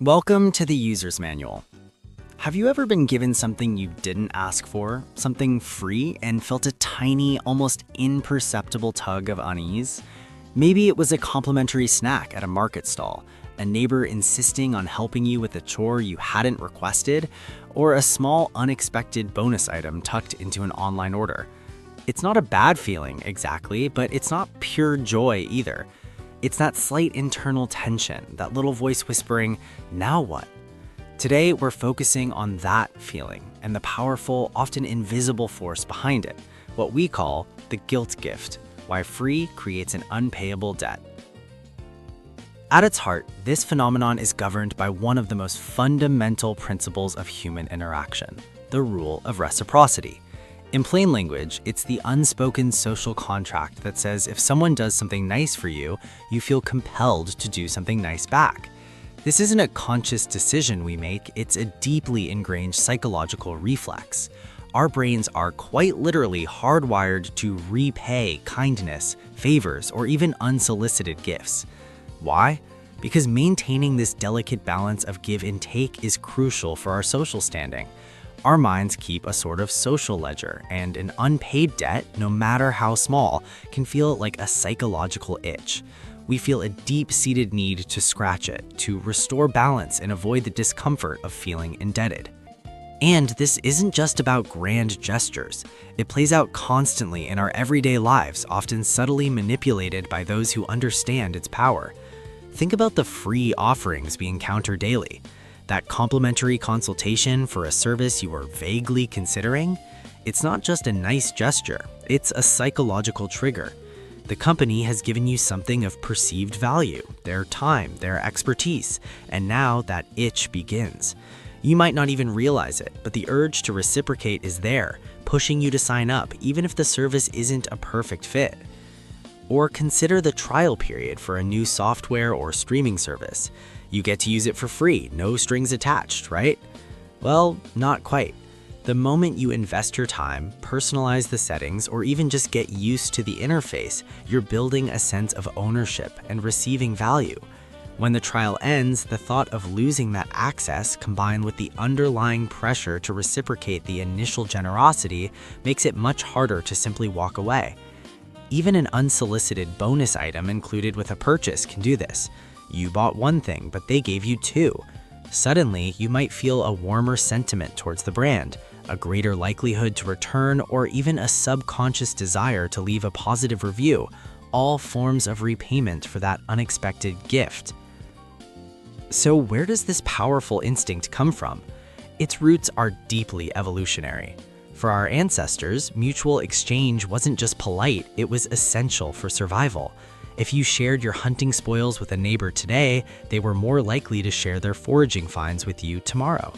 Welcome to the User's Manual. Have you ever been given something you didn't ask for, something free, and felt a tiny, almost imperceptible tug of unease? Maybe it was a complimentary snack at a market stall, a neighbor insisting on helping you with a chore you hadn't requested, or a small, unexpected bonus item tucked into an online order. It's not a bad feeling, exactly, but it's not pure joy either. It's that slight internal tension, that little voice whispering, "Now what?" Today, we're focusing on that feeling and the powerful, often invisible force behind it, what we call the guilt gift, why free creates an unpayable debt. At its heart, this phenomenon is governed by one of the most fundamental principles of human interaction, the rule of reciprocity. In plain language, it's the unspoken social contract that says if someone does something nice for you, you feel compelled to do something nice back. This isn't a conscious decision we make, it's a deeply ingrained psychological reflex. Our brains are quite literally hardwired to repay kindness, favors, or even unsolicited gifts. Why? Because maintaining this delicate balance of give and take is crucial for our social standing. Our minds keep a sort of social ledger, and an unpaid debt, no matter how small, can feel like a psychological itch. We feel a deep-seated need to scratch it, to restore balance and avoid the discomfort of feeling indebted. And this isn't just about grand gestures. It plays out constantly in our everyday lives, often subtly manipulated by those who understand its power. Think about the free offerings we encounter daily. That complimentary consultation for a service you are vaguely considering? It's not just a nice gesture, it's a psychological trigger. The company has given you something of perceived value, their time, their expertise, and now that itch begins. You might not even realize it, but the urge to reciprocate is there, pushing you to sign up even if the service isn't a perfect fit. Or consider the trial period for a new software or streaming service. You get to use it for free, no strings attached, right? Well, not quite. The moment you invest your time, personalize the settings, or even just get used to the interface, you're building a sense of ownership and receiving value. When the trial ends, the thought of losing that access combined with the underlying pressure to reciprocate the initial generosity makes it much harder to simply walk away. Even an unsolicited bonus item included with a purchase can do this. You bought one thing, but they gave you two. Suddenly, you might feel a warmer sentiment towards the brand, a greater likelihood to return, or even a subconscious desire to leave a positive review, all forms of repayment for that unexpected gift. So where does this powerful instinct come from? Its roots are deeply evolutionary. For our ancestors, mutual exchange wasn't just polite, it was essential for survival. If you shared your hunting spoils with a neighbor today, they were more likely to share their foraging finds with you tomorrow.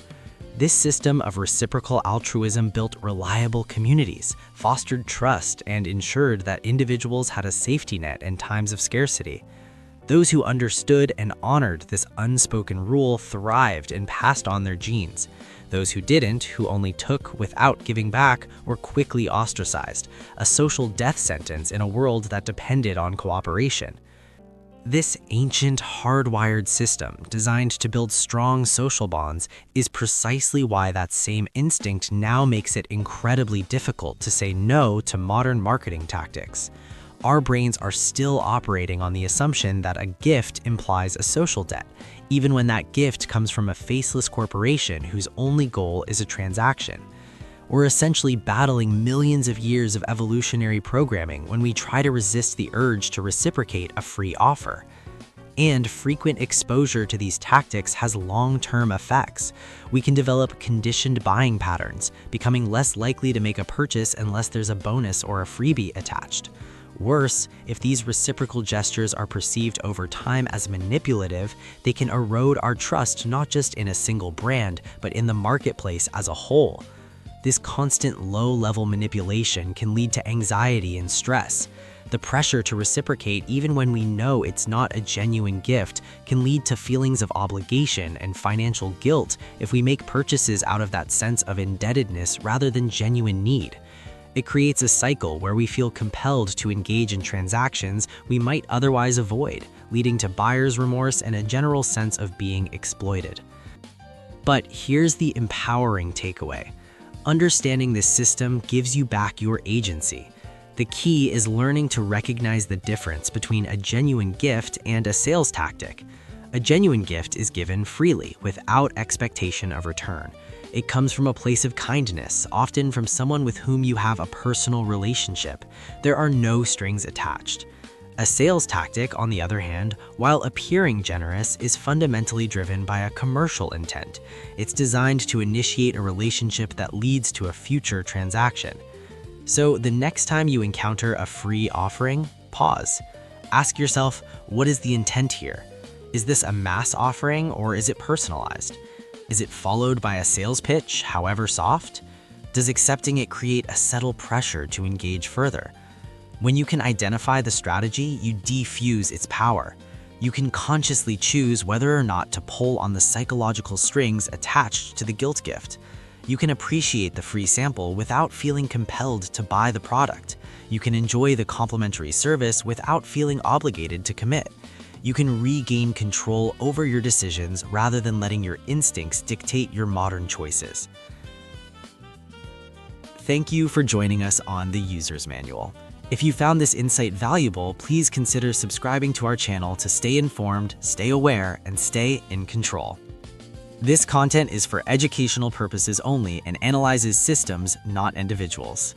This system of reciprocal altruism built reliable communities, fostered trust, and ensured that individuals had a safety net in times of scarcity. Those who understood and honored this unspoken rule thrived and passed on their genes. Those who didn't, who only took without giving back, were quickly ostracized, a social death sentence in a world that depended on cooperation. This ancient, hardwired system, designed to build strong social bonds, is precisely why that same instinct now makes it incredibly difficult to say no to modern marketing tactics. Our brains are still operating on the assumption that a gift implies a social debt, even when that gift comes from a faceless corporation whose only goal is a transaction. We're essentially battling millions of years of evolutionary programming when we try to resist the urge to reciprocate a free offer. And frequent exposure to these tactics has long-term effects. We can develop conditioned buying patterns, becoming less likely to make a purchase unless there's a bonus or a freebie attached. Worse, if these reciprocal gestures are perceived over time as manipulative, they can erode our trust not just in a single brand, but in the marketplace as a whole. This constant low-level manipulation can lead to anxiety and stress. The pressure to reciprocate even when we know it's not a genuine gift can lead to feelings of obligation and financial guilt if we make purchases out of that sense of indebtedness rather than genuine need. It creates a cycle where we feel compelled to engage in transactions we might otherwise avoid, leading to buyer's remorse and a general sense of being exploited. But here's the empowering takeaway. Understanding this system gives you back your agency. The key is learning to recognize the difference between a genuine gift and a sales tactic. A genuine gift is given freely, without expectation of return. It comes from a place of kindness, often from someone with whom you have a personal relationship. There are no strings attached. A sales tactic, on the other hand, while appearing generous, is fundamentally driven by a commercial intent. It's designed to initiate a relationship that leads to a future transaction. So the next time you encounter a free offering, pause. Ask yourself, what is the intent here? Is this a mass offering or is it personalized? Is it followed by a sales pitch, however soft? Does accepting it create a subtle pressure to engage further? When you can identify the strategy, you defuse its power. You can consciously choose whether or not to pull on the psychological strings attached to the guilt gift. You can appreciate the free sample without feeling compelled to buy the product. You can enjoy the complimentary service without feeling obligated to commit. You can regain control over your decisions rather than letting your instincts dictate your modern choices. Thank you for joining us on the User's Manual. If you found this insight valuable, please consider subscribing to our channel to stay informed, stay aware, and stay in control. This content is for educational purposes only and analyzes systems, not individuals.